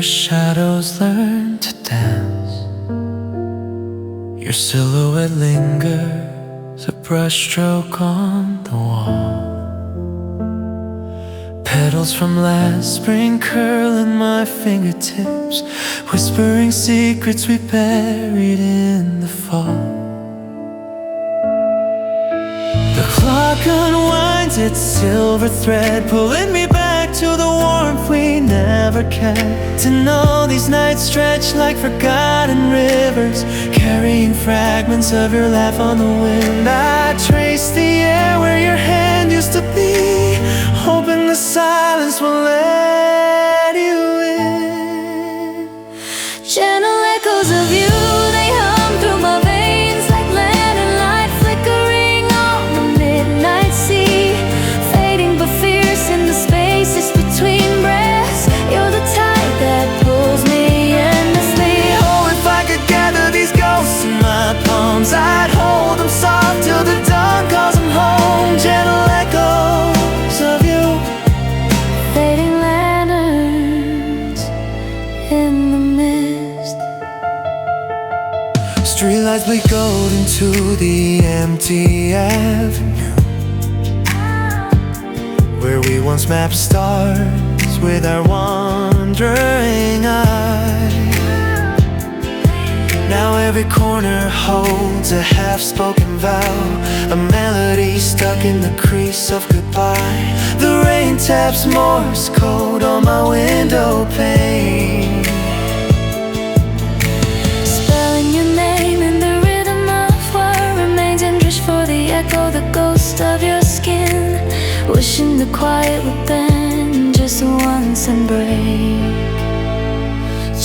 your shadows learn to dance. Your silhouette lingers, a brushstroke on the wall. Petals from last spring curl in my fingertips, whispering secrets we buried in the fall. The clock unwinds its silver thread, pulling me back to the warmth we never kept. And all these nights stretch like forgotten rivers, carrying fragments of your laugh on the wind. I trace the air where your hand used to be, hoping the silence will let you in. Gentle echoes of you, they hum through my veins like lantern light flickering on the midnight sea, fading but fierce in the spaces between breaths. You're the tide that pulls me endlessly. Oh, if I could gather these ghosts in my palms, I'd hold them soft till the dawn calls them home. Gentle echoes of you, Fading lanterns in the mist. streetlights bleed gold into the empty avenue, where we once mapped stars with our wandering eye. Now every corner holds a half-spoken vow, a melody stuck in the crease of goodbye. The rain taps Morse code on my window pane, Spelling your name in the rhythm of what remains, and wish for the echo, the ghost of your skin. Wishing the quiet would bend just once and break.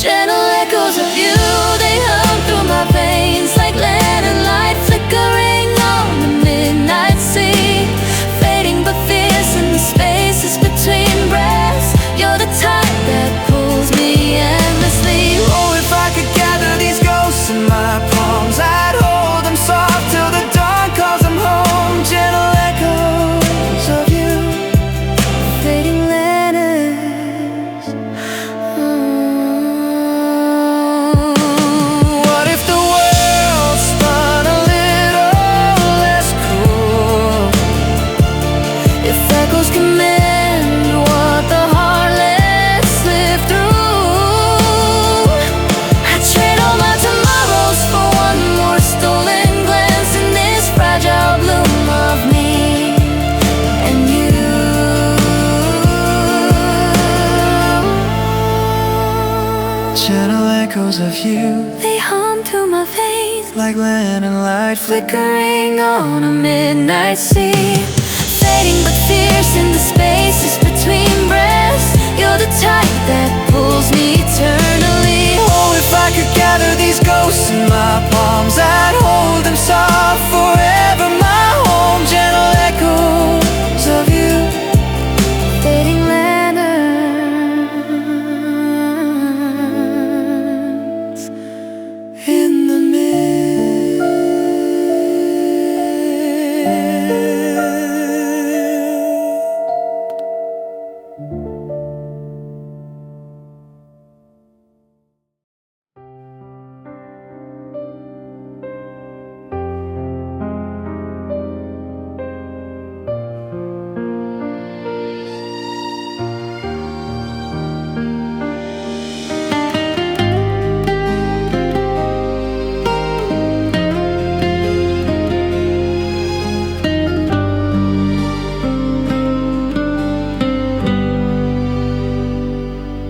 Gentle echoes of you, they hum through my veins like lantern light flickering on the midnight sea, fading but fierce in the spaces between breaths. You're the tide that pulls me endlessly. oh, if I could gather these ghosts in my palms, I'd hold them soft till the dawn calls them home. Gentle echoes of you, Fading lanterns. what if the world spun a little less cruel? If echoes command what the heart lets slip through, I'd trade all my tomorrows for one more stolen glance in this fragile bloom of me and you. Gentle echoes of you, They hum through my veins like lantern light flickering on a midnight sea, fading but fierce in the spaces between breaths. You're the tide that pulls me eternally. Oh, if I could gather these ghosts in my palms, I'd hold them soft forever, my home. Gentle echoes of you, Fading lanterns in the mist.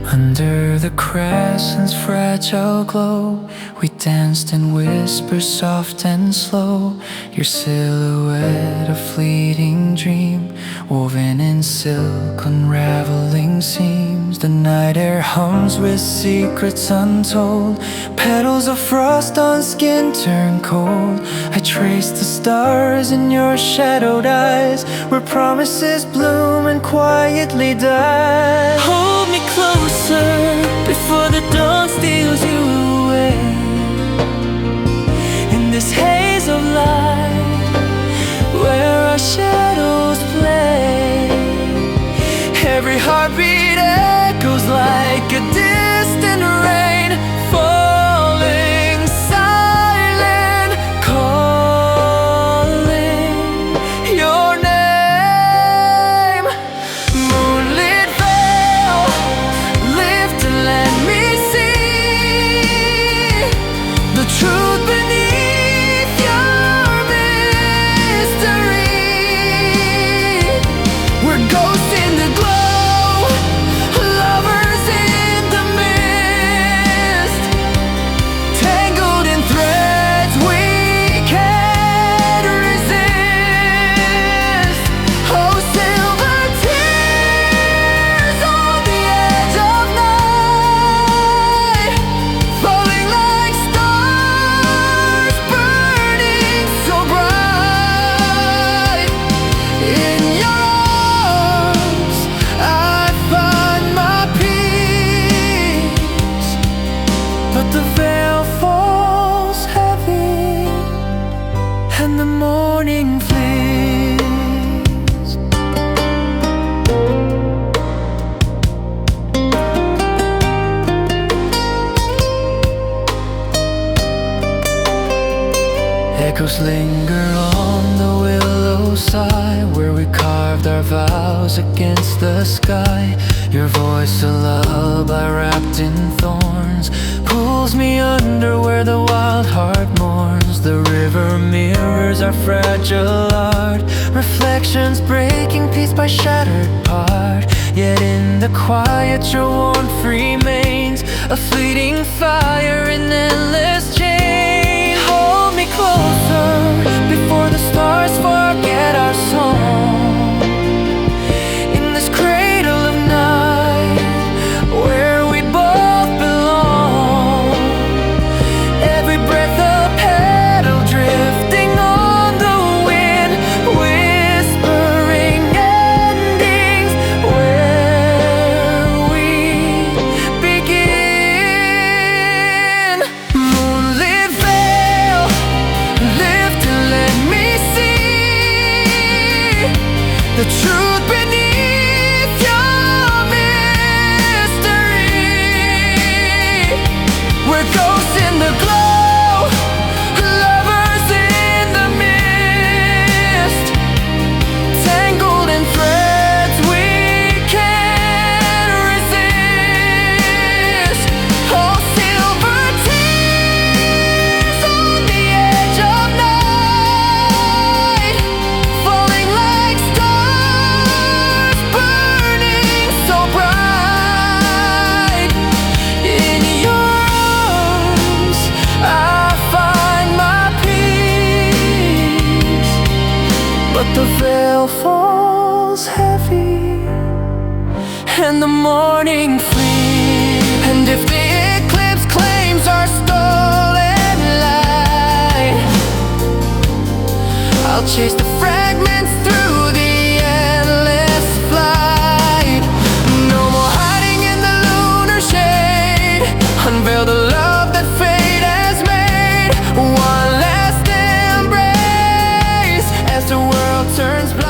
Under the crescent's fragile glow, we danced in whispers soft and slow. Your silhouette a fleeting dream, woven in silk, unraveling seams. The night air hums with secrets untold. Petals of frost on skin turn cold. I trace the stars in your shadowed eyes, where promises bloom and quietly die. Hold me closer before the dawn steals you away. In this haze of light, where our shadows play, every heartbeat echoes like a distant shadows linger on the willow side, where we carved our vows against the sky. Your voice, a lullaby wrapped in thorns, pulls me under where the wild heart mourns. The river mirrors our fragile art, reflections breaking piece by shattered part. Yet in the quiet your warmth remains, a fleeting fire in endless chain. Hold me closer before the stars forget our song. In this cradle of night, where we both belong. Every breath a petal drifting on the wind, whispering endings where we begin. Moonlit veil, lift and let me see the truth beneath your mystery. We're ghosts in the glow, lovers in the mist, tangled in threads we can't resist. Oh, silver tears on the edge of night, falling like stars, burning so bright. In your arms I find my peace, but the veil falls heavy and the morning flees. And if the eclipse claims our stolen light, I'll chase the fragments through the endless flight. No more hiding in the lunar shade, unveil the love that fate has made. One last embrace as the world turns blind.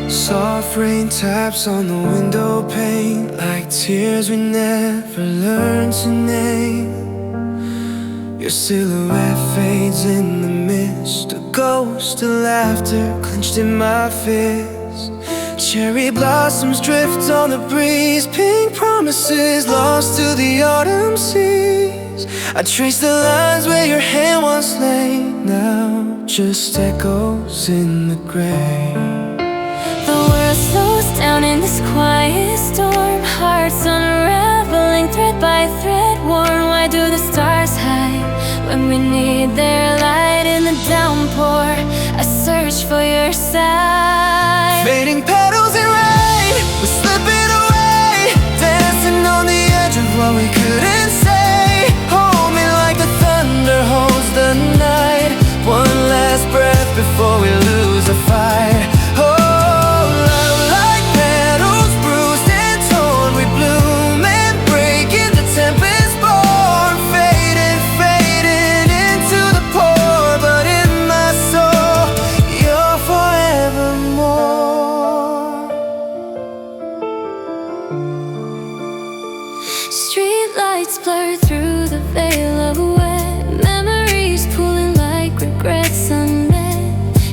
Soft rain taps on the window pane, like tears we never learned to name. Your silhouette fades in the mist, a ghost of laughter clenched in my fist. Cherry blossoms drift on the breeze, pink promises lost to the autumn seas. I trace the lines where your hand once lay, now just echoes in the gray. The world slows down in this quiet storm, hearts unraveling thread by thread worn. Why do the stars hide when we need their light in the downpour? I search for your side. Fading petals and rain, we're slipping away, dancing on the edge of what we couldn't say. Hold me like the thunder holds the night, one last breath before we lose the fight. Oh, love like petals, bruised and torn, we bloom and break in the tempest born. Fading, fading into the pour, but in my soul, you're forevermore. Street lights blur through the veil of wet memories, pulling like regrets unmet.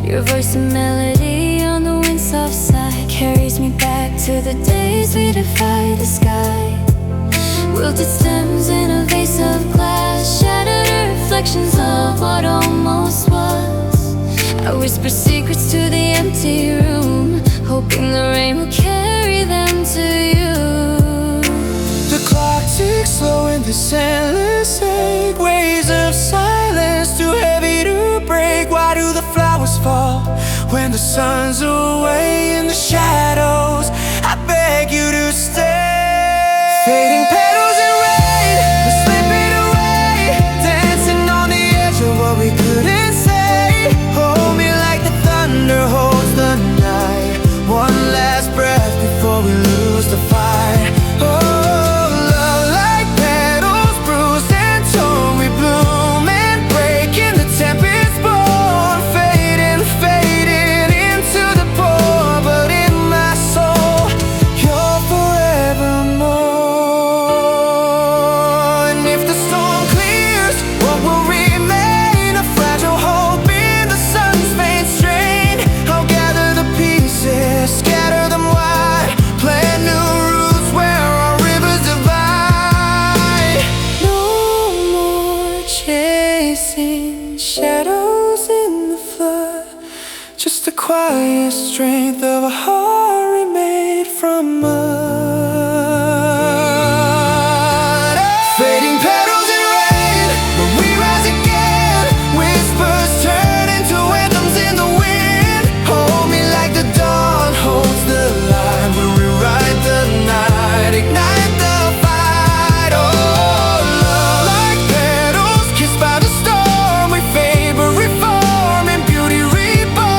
Your voice and melody on the wind's soft side carries me back to the days we defied the sky. Wilted stems in a vase of glass, shattered reflections of what almost was. I whisper secrets to the empty room, hoping the rain will carry them to you. The clock ticks slow in this endless ache, waves of silence too heavy to break. Why do the flowers fall when the sun's away in the shadows? I beg you to stay. Fading petals and rain, we're slipping away, dancing on the edge of what we couldn't say. Hold me like the thunder holds the night, one last breath before we lose the fight. Oh, love like petals, bruised and torn, we bloom and break in the tempest born. quiet strength of a heart remade from mud. Fading petals in rain, but we rise again. Whispers turn into anthems in the wind. Hold me like the dawn holds the light. We'll rewrite the night, ignite the fight. Oh, love, like petals kissed by the storm, we fade but reform in beauty reborn.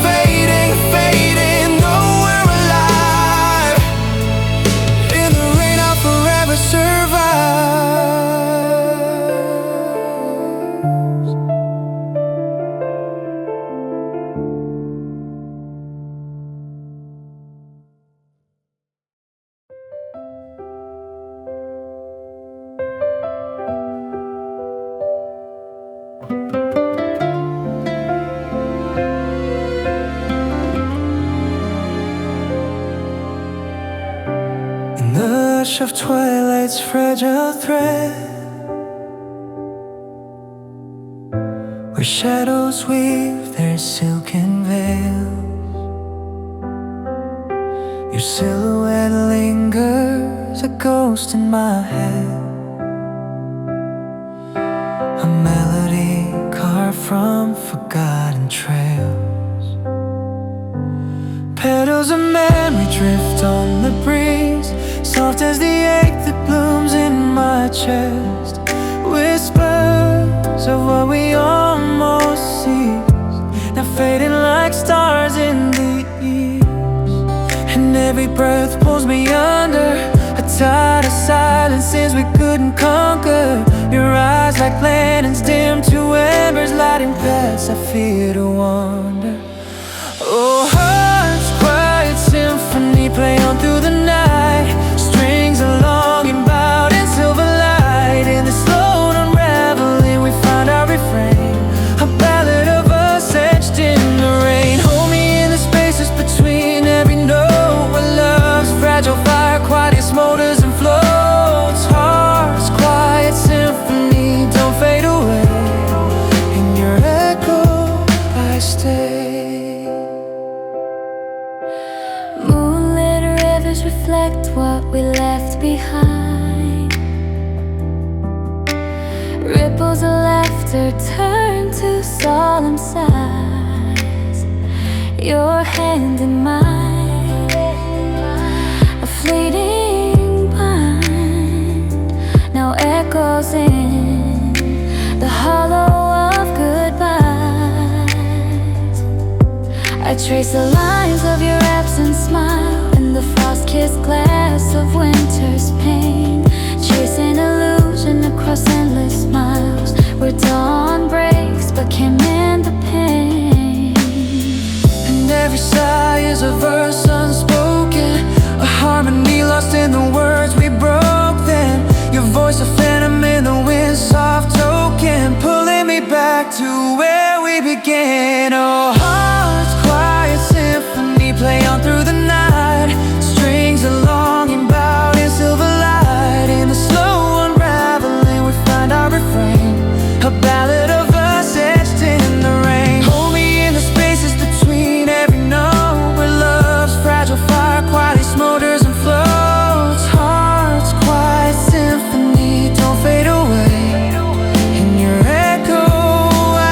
Fading, fading, though we're alive. In the rain I'll forever survive. In the hush of twilight's fragile thread, where shadows weave their silken veils, your silhouette lingers, a ghost in my head. A melody carved from forgotten trails. Petals of memory drift on the breeze, soft as the ache that blooms in my chest. Whispers of what we almost ceased, now fading like stars in the east. And every breath pulls me under a tide of silence since we couldn't conquer. Your eyes like lanterns dim to embers, lighting paths I fear to wander. Oh, heart's quiet symphony, play on through the night. Strings are longing bound in silver light. In the slow unraveling we find our refrain, a ballad of us etched in the rain. Hold me in the spaces between every note, where love's fragile fire quietly smolders and floats. Heart's quiet symphony, don't fade away. In your echo I stay. Moonlit rivers reflect what we left behind. Ripples of laughter turn to solemn sighs. Your hand in mine, a fleeting bind, now echoes in the hollow of goodbyes. I trace the lines of your absent smile in the frost-kissed glass of winter's pain, chasing illusion across endless miles, where dawn breaks but can't mend the pain. And every sigh is a verse unspoken, a harmony lost in the words we broke then. Your voice a phantom in the wind, soft token, pulling me back to where we began. Oh, heart's quiet symphony, play on through the night. Strings are longing bound in silver light. In the slow unraveling we find our refrain, a ballad of us etched in the rain. Hold me in the spaces between every note, where love's fragile fire quietly smolders and floats. Heart's quiet symphony, don't fade away. In your echo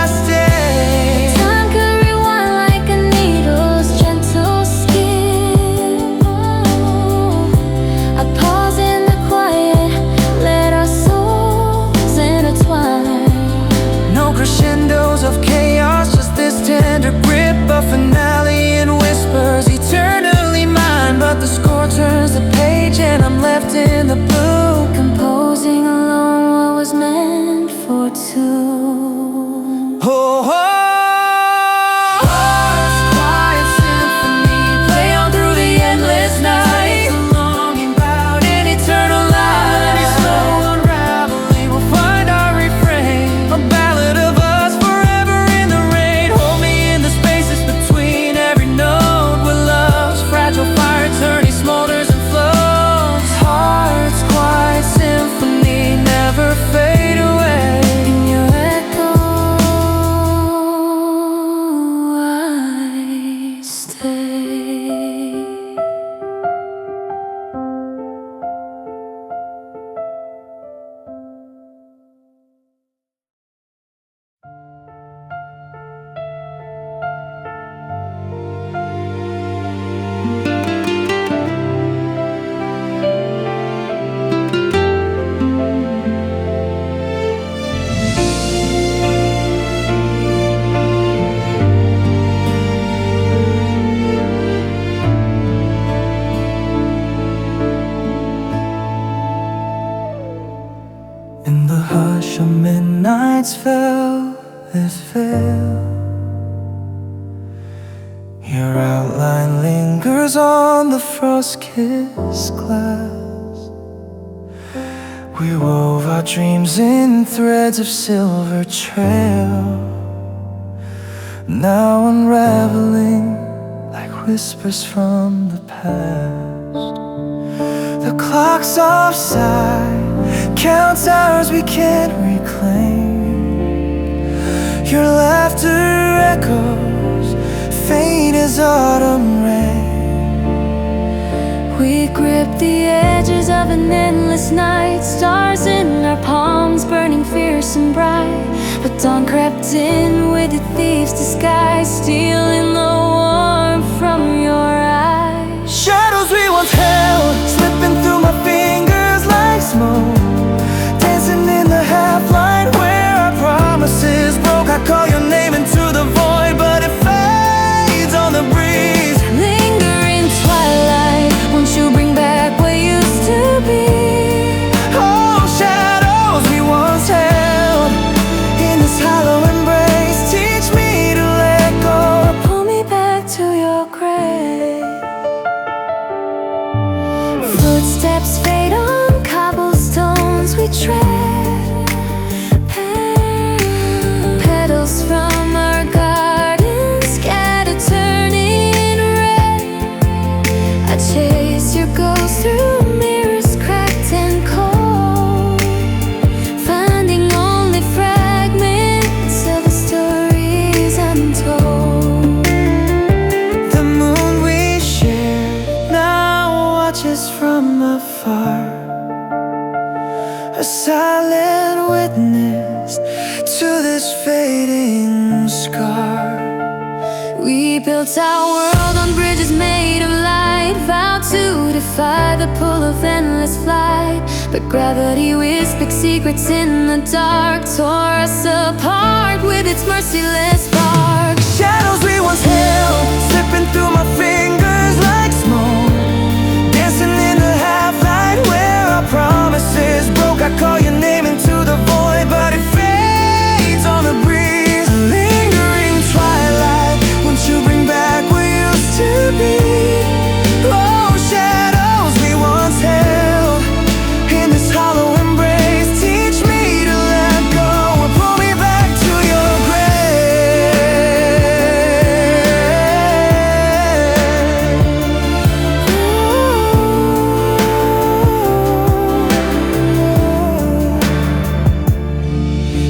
I stay. Time could rewind like a needle's gentle skin. In the hush of midnight's velvet veil, your outline lingers on the frost-kissed glass. We wove our dreams in threads of silver trail, now unraveling like whispers from the past. The clock's offside, counts hours we can't reclaim. Your laughter echoes, faint as autumn rain. We gripped the edges of an endless night, stars in our palms burning fierce and bright. But dawn crept in with a thief's disguise, stealing the warmth from your eyes. Shadows we once held, slipping through my fingers like smoke, dancing in the half-line where our promises broke. I call your name into the void, but it fades on the breeze. Lingering twilight, won't you bring back what used to be? Oh, shadows we once held in this hollow embrace, teach me to let go. Pull me back to your grave. Footsteps fade on cobblestones we tread. Petals from our garden scattered, turning red. I chase your ghost through mirrors cracked and cold, finding only fragments of the stories untold. The moon we shared now watches from afar, a silent witness to this fading scar. We built our world on bridges made of light, vowed to defy the pull of endless flight. But gravity whispered secrets in the dark, tore us apart with its merciless spark. Shadows we once held, slipping through my fingers like smoke, dancing in the half-light where our promises broke. I call your name into the void, but it fades on the breeze. Lingering twilight, won't you bring back what used to be? Oh, shadows we once held in this hollow embrace, teach me to let go and pull me back to your grave.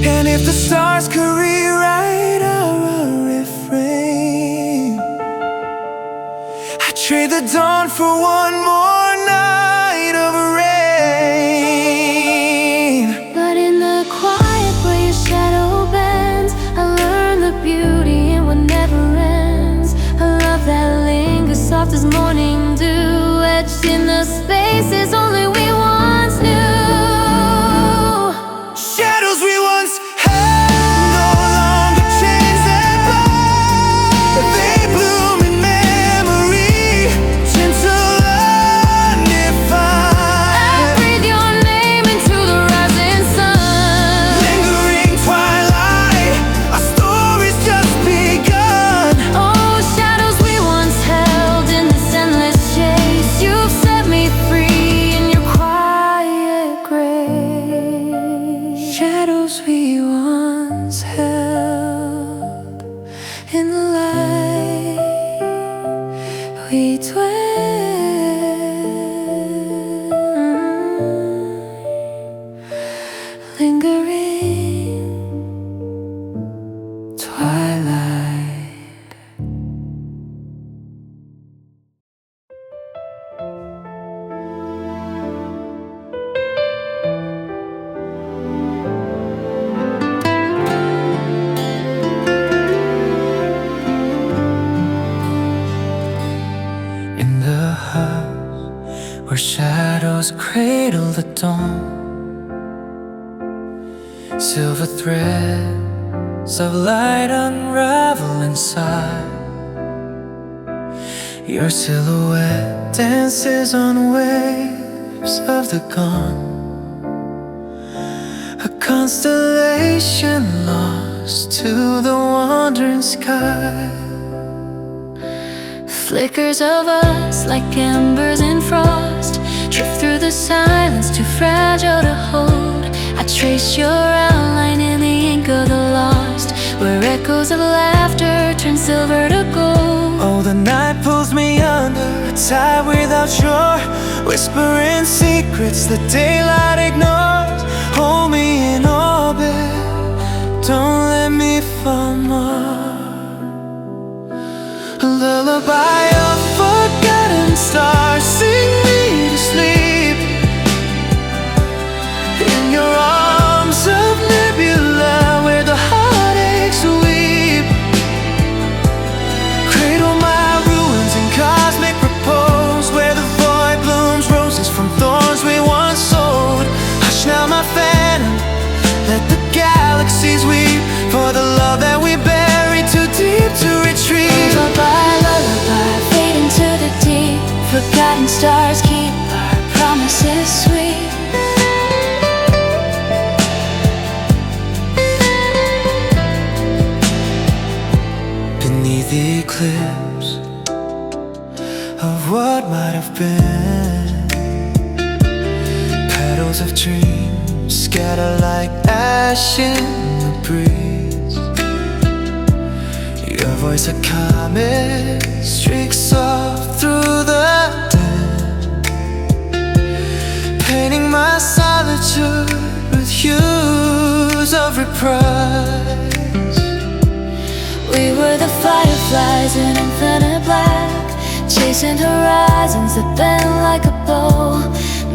And if the stars could rewrite our refrain, I'd trade the dawn for one more night of rain. But in the quiet where your shadow bends, I learned the beauty in what never ends. A love that lingers soft as morning dew, etched in the spaces only we once knew. Shadows we once held, no longer chains that bind. They bloom in memory, gentle, undefined. I breathe your name into the rising sun. Lingering twilight, our story's just begun. Oh, shadows we once held in this endless chase, you've set me free in your quiet grave. Shadows we once held in the light we dwell, lingering twilight. In the house where shadows cradle the dawn, silver threads of light unravel inside. Your silhouette dances on waves of the gone, constellation lost to the wandering sky. Flickers of us like embers in frost, drift through the silence, too fragile to hold. I trace your outline in the ink of the lost, where echoes of laughter turn silver to gold. Oh, the night pulls me under, a tide without shore, whispering secrets the daylight ignores. Hold me in orbit, don't let me fall more. A lullaby of forgotten stars, sing me to sleep in your arms of nebula, where the heartaches weep. Cradle my ruins in cosmic repose, where the void blooms roses from thorns we once sowed. Hush now my phantom, let the galaxies weep for the love that we buried too deep to retrieve. Lullaby, lullaby, fade into the deep. Forgotten stars keep our promises sweet. Beneath the eclipse of what might have been, petals of dreams scatter like ash in the breeze. Your voice a comet streaks off through the dim, painting my solitude with hues of reprise. We were the fireflies in infinite black, chasing horizons that bend like a bow.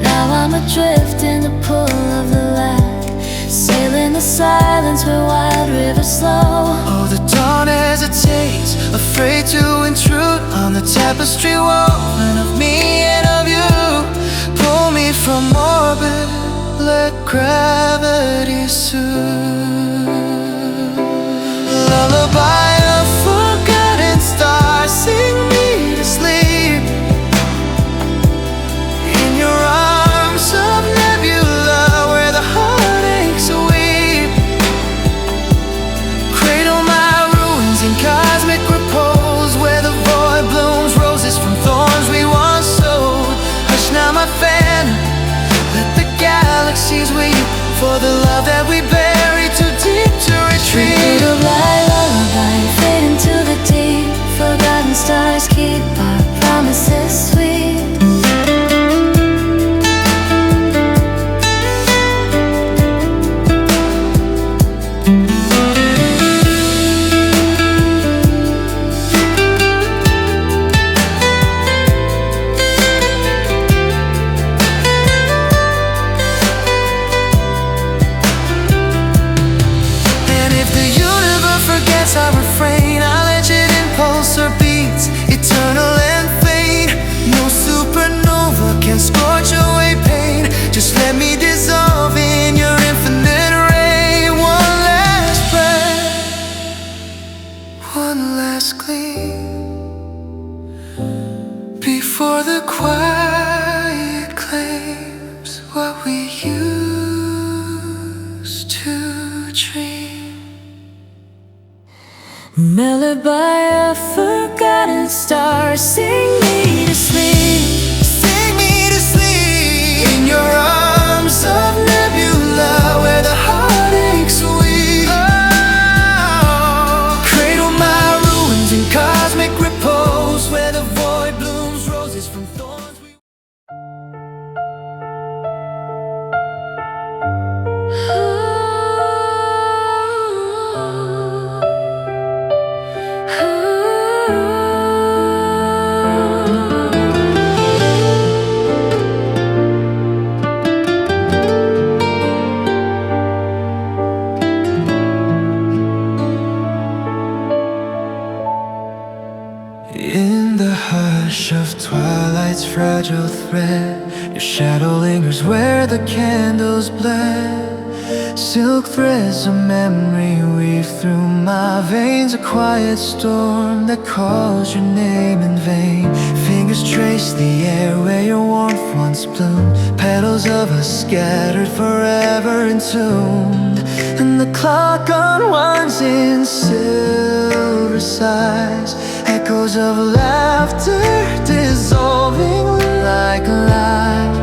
Now I'm adrift in the pull of the light, sailing the silence where wild rivers flow. Oh, the dawn hesitates, afraid to intrude on the tapestry woven of me and of you. Pull me from orbit, let gravity soothe. Lullaby of forgotten stars, sing me to sleep in your arms of nebula, where the heartaches weep. Cradle my ruins in cosmic repose, where the void blooms roses from thorns we once sowed. Hush now my phantom, let the galaxies weep for the love that we buried too deep to retrieve. Lullaby, lullaby, fade into the deep. Forgotten stars keep our promises sweet. And if the universe forgets our refrain, I'll let it impulse or beats, eternal and fade. No supernova can scorch away pain. Just let me dissolve in your infinite ray. One last breath, one last gleam, before the quiet claims what we used to dream. Mellowed by a forgotten star, sing me to sleep. Sing me to sleep in your arms of nebula, where the heartaches weep. Oh, cradle my ruins in cosmic repose, where the void blooms roses from thorns we... In the hush of twilight's fragile thread, your shadow lingers where the candles bled. Silk threads of memory weave through my veins, a quiet storm that calls your name in vain. Fingers trace the air where your warmth once bloomed, petals of us scattered forever entombed. and the clock unwinds in silver sighs. Echoes of laughter dissolving like light.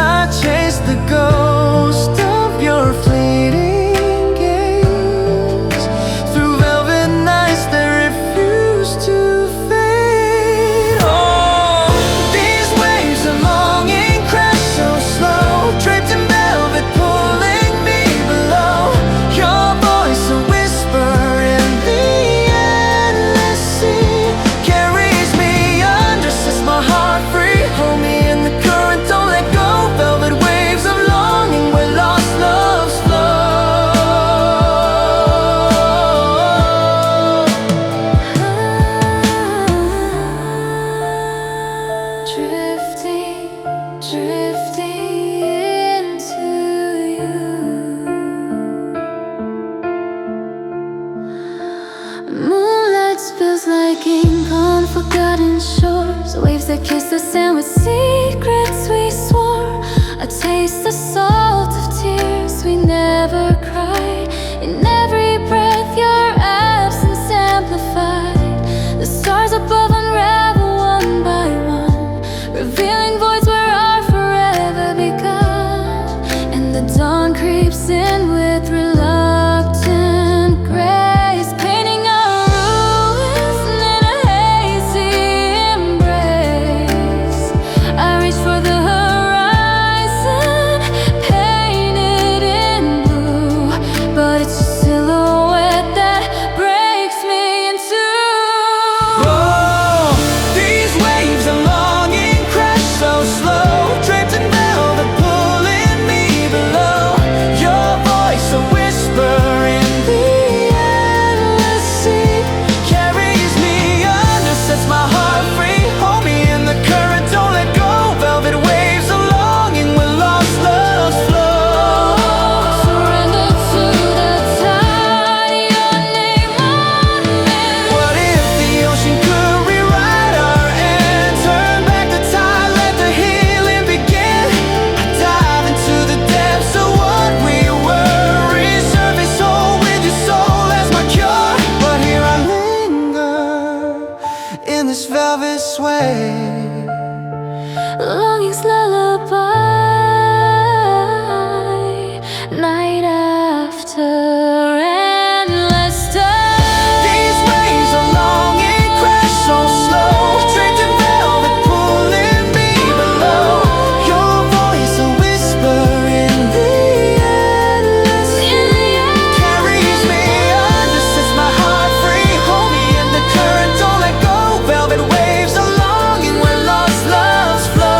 I chase the ghost of your fleeting gaze through velvet nights that refuse to fade. Oh, these waves of longing crash so slow, draped in velvet, pulling me below. Your voice a whisper in the endless sea, carries me under, sets my heart free. Hold me in the current, don't let go. Velvet waves of longing where lost loves flow. Drifting, drifting into you. Moonlight spills like ink on forgotten shores, waves that kiss the sand with secrets we swore. I taste the salt of tears we never cried. In every breath your absence amplified. The stars above unravel one by one, revealing voids where our forever begun. And the dawn creeps in with reluctant grace, painting our ruins in a hazy embrace. I reach for the horizon, painted in blue, but it's a silhouette that breaks me in two. Oh, these waves of longing crash so slow, draped in velvet, pulling me below. Your voice a whisper in the endless sea, carries me under, sets my heart free. Hold me in the current, don't let go. Velvet waves of longing where lost loves flow. Surrender to the tide, your name on me. What if the ocean could rewrite our end? Turn back the tide, let the healing begin. I dive into the depths of what we were, resurface whole with your soul as my cure. But here I linger in this velvet sway. Longing's lullaby, night after endless day. These waves of longing crash so slow, draped in velvet, pulling me below. Your voice a whisper in the endless sea, carries me under, sets my heart free. Hold me in the current, don't let go. Velvet waves of longing where lost loves flow.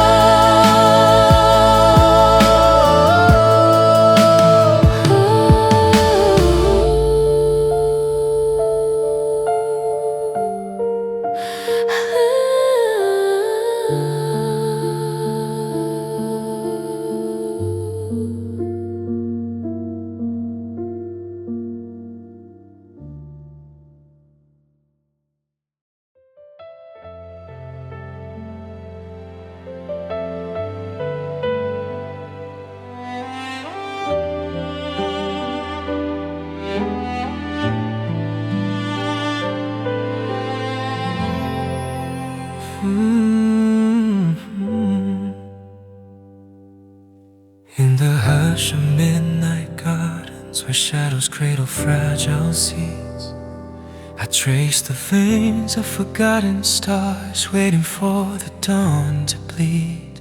In the hush of midnight gardens where shadows cradle fragile seeds, I trace the veins of forgotten stars waiting for the dawn to bleed.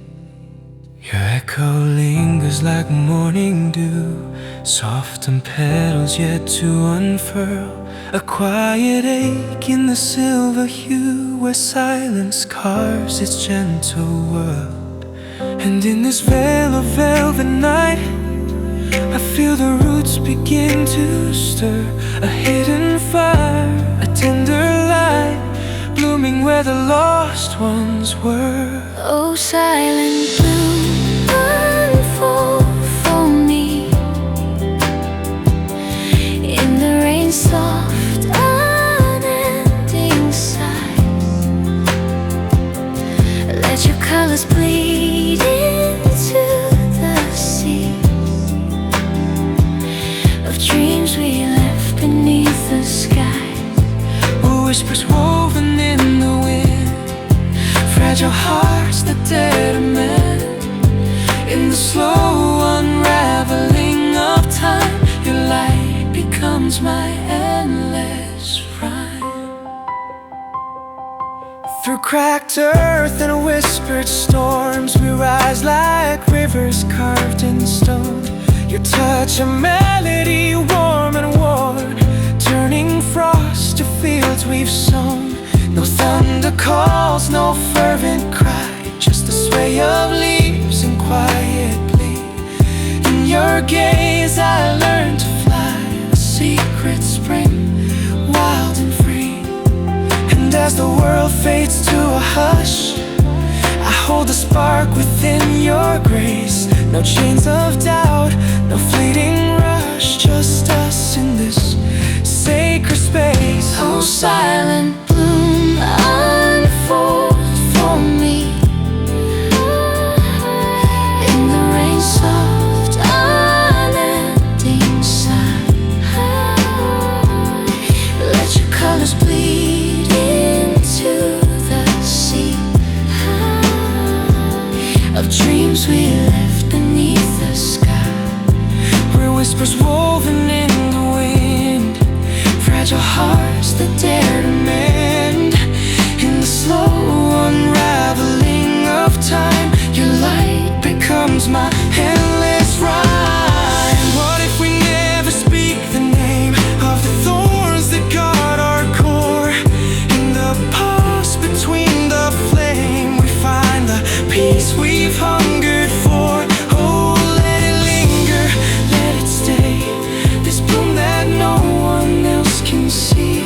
Your echo lingers like morning dew, soft on petals yet to unfurl. A quiet ache in the silver hue where silence carves its gentle world. And in this veil of velvet night, I feel the roots begin to stir. A hidden fire, a tender light, blooming where the lost ones were. Oh, silent bloom, unfold for me in the rain, soft, unending sighs. Let your colors bleed into the sea. whispers woven in the wind, fragile hearts that dare to mend. In the slow unraveling of time, your light becomes my endless rhyme. Through cracked earth and whispered storms, we rise like rivers carved in stone. Your touch a melody warm and worn, turning frost to fields we've sown. No thunder calls, no fervent cry, just the sway of leaves and quiet plea. In your gaze I learned to fly, a secret spring, wild and free. And as the world fades to a hush, I hold the spark within your grace. No chains of doubt, no fleeting rush, just us in this sacred space. Oh, silent bloom, unfold for me. In the rain, soft, unending sigh. Let your colors bleed into the sea of dreams we left beneath the sky. Where whispers woven in the wind, fragile hearts that dare to mend. In the slow unraveling of time, your light becomes my endless rhyme. What if we never speak the name of the thorns that guard our core? In the pause between the flame, we find the peace we've hungered for. Oh, let it linger, let it stay, this bloom that no one else can see.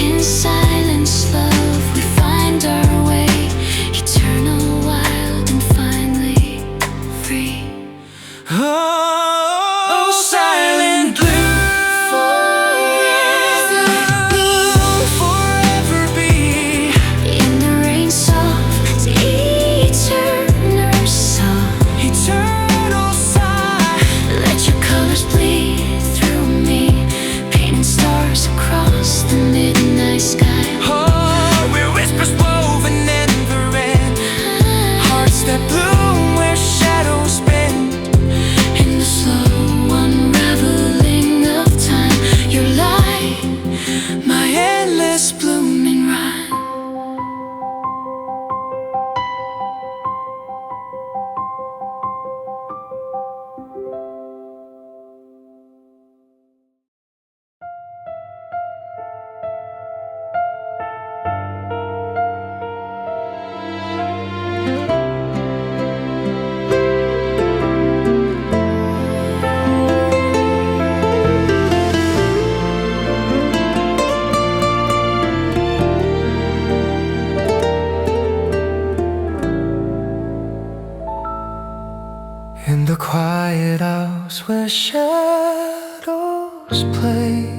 In silence, love, we find our way, eternal, wild, and finally free. Oh, silent bloom, bloom forever be. In the rain, soft, eternal song. Eternal sigh. Let your colors bleed through me, painting stars across the midnight sky. Oh, where whispers woven never end, hearts that bloom where shadows bend. In the slow unraveling of time, your light, My endless blooming rhyme. in the quiet hours where shadows play.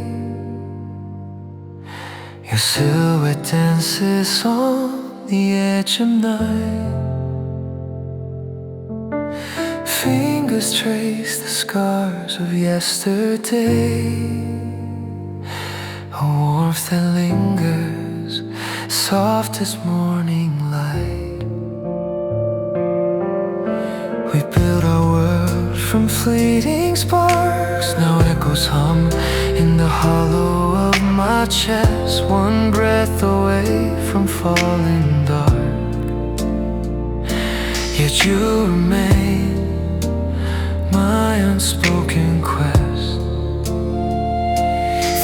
Your silhouette dances on the edge of night. Fingers trace the scars of yesterday, a warmth that lingers, soft as morning light. We built our world from fleeting sparks. Now echoes hum in the hollow of my chest, one breath away from falling dark. Yet you remain my unspoken quest.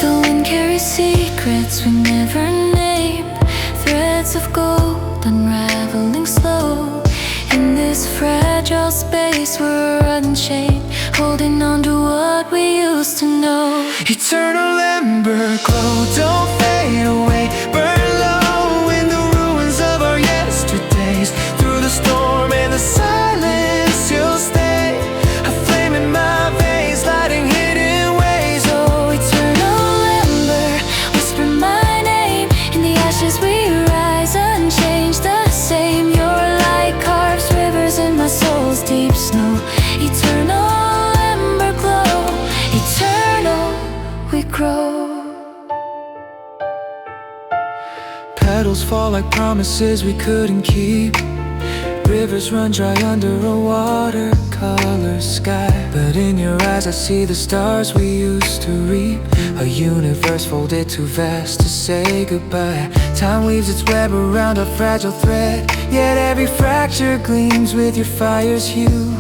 The wind carries secrets we never named, threads of gold unraveling slow. In this fragile space we're unchained, holding on to what we used to know. Eternal ember glow, don't fade away, burn low in the ruins of our yesterdays. Through the storm and the silence you'll stay, a flame in my veins, lighting hidden ways. Oh, eternal ember, whisper my name. In the ashes we rise, unchanged, the same. Your light carves rivers in my soul's deep snow. Eternal ember glow, eternal we grow. Petals fall like promises we couldn't keep. Rivers run dry under a watercolor sky. But in your eyes I see the stars we used to reap. A universe folded too vast to say goodbye. Time weaves its web around a fragile thread, yet every fracture gleams with your fire's hue.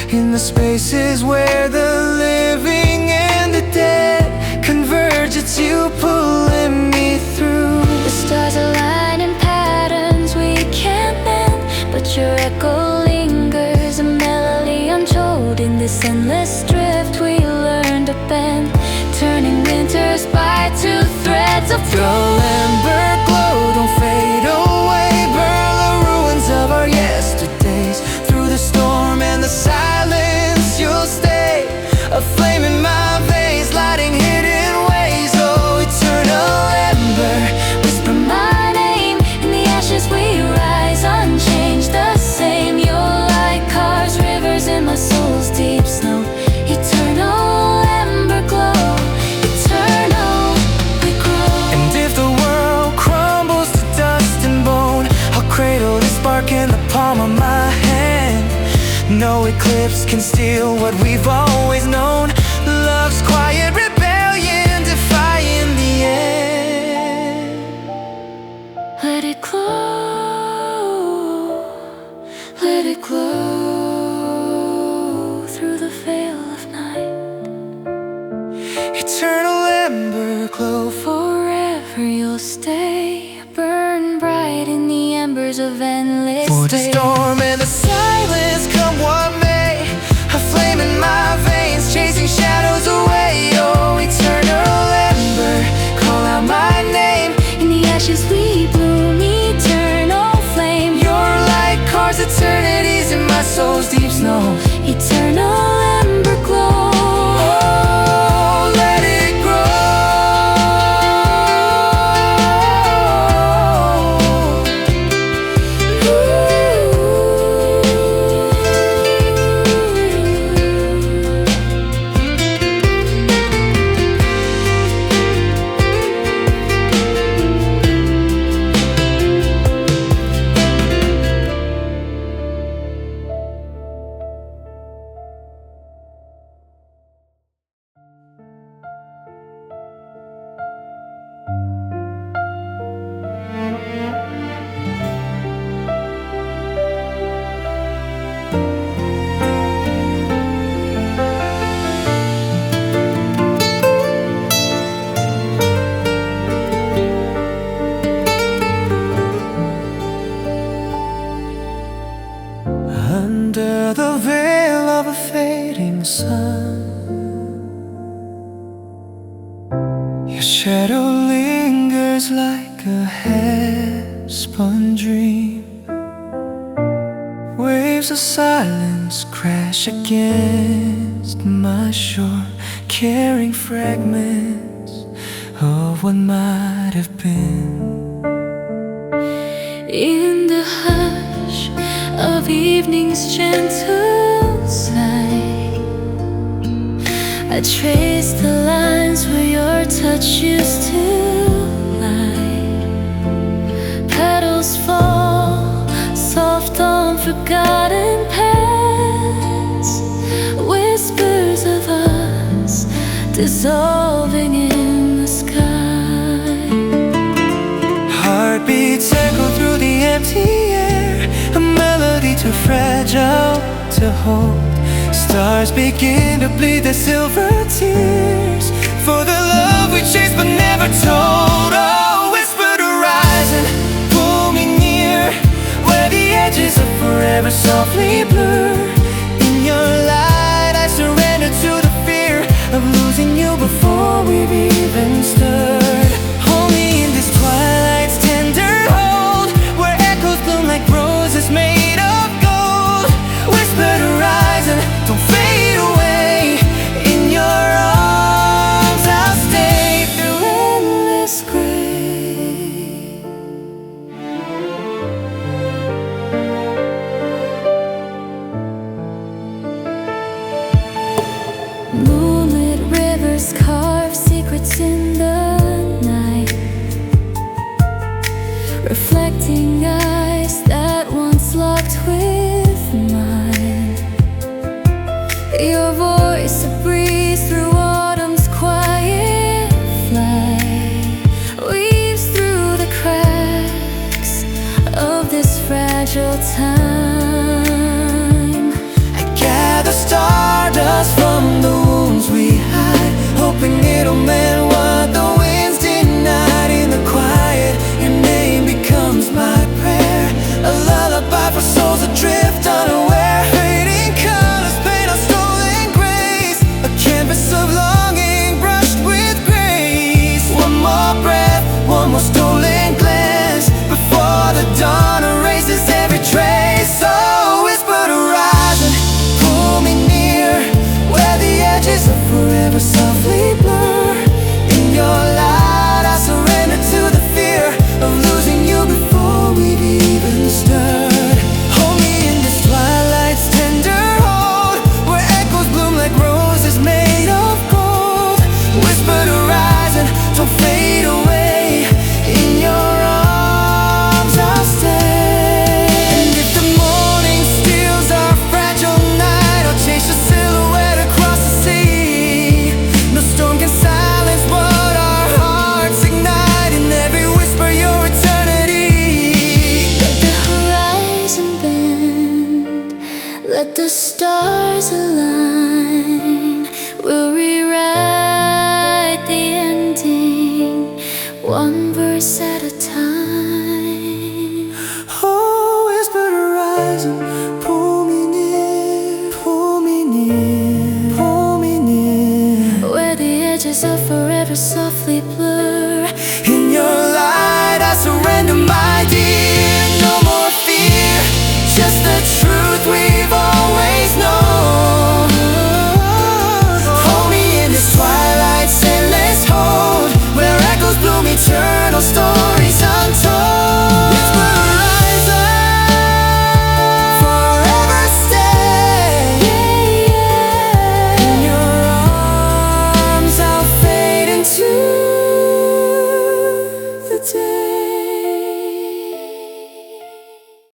In the spaces where the living and the dead converge, it's you pulling me through. The stars align in patterns we can't bend, but your echo lingers, a melody untold. In this endless drift we learn to bend, turning winter's by two threads of Dull ember glow, don't fade away. Burn the ruins of our yesterdays. Through the storm and the silence you'll stay, a flame in my veins, lighting hidden ways. Oh, eternal ember, whisper my name. In the ashes we rise, unchanged, the same. Your light carves rivers in my soul's deep snow. Eternal ember glow, eternal we grow. and if the world crumbles to dust and bone, I'll cradle the spark in the palm of my hand. No eclipse can steal what we've always known. Love's quiet rebellion, defying the end. Let it glow, let it glow through the veil of night. Eternal ember glow, Forever you'll stay, burn bright in the embers of endless for the day. storm and the silence, come what may. A flame in my veins, chasing shadows away. Oh, eternal ember, call out my name. In the ashes we bloom, eternal flame. Your light carves eternities in my soul's deep snow. Eternal ember glow. Oh, let it grow. Under the veil of a fading sun, your shadow lingers like a half-spun dream. Waves of silence crash against my shore, carrying fragments of what might have been. In the hush of evening's gentle sight, I trace the lines where your touch used to lie. Petals fall, soft on forgotten paths, whispers of us dissolving in the sky. Heartbeats echo through the empty air, a melody too fragile to hold. Stars begin to bleed their silver tears for the love we chased but never told. Oh, whispered horizon, pull me near, where the edges of forever softly blur. In your light I surrender to the fear of losing you before we've even stirred. Hold me in this twilight's tender hold, where echoes bloom like roses made of gold. Whispered horizon, don't fade away. In your arms I'll stay through endless gray. forever softly blur. In your light I surrender to the fear of losing you before we've even stirred. Hold me in this twilight's tender hold, where echoes bloom like roses made of gold. Whispered horizon, don't fade away. In your arms I'll stay. And if the morning steals our fragile night, I'll chase your silhouette across the sea. No storm can silence what our hearts ignite. In every whisper your eternity. Let the horizon bend, let the stars align. We'll rewrite the ending, one verse at a time. Oh, whispered horizon, pull me near, pull me near, pull me near. Where the edges of forever softly blur. In your light I surrender, my dear. No more fear, just the truth we've always known. Hold me in this twilight's endless hold, where echoes bloom eternal stories.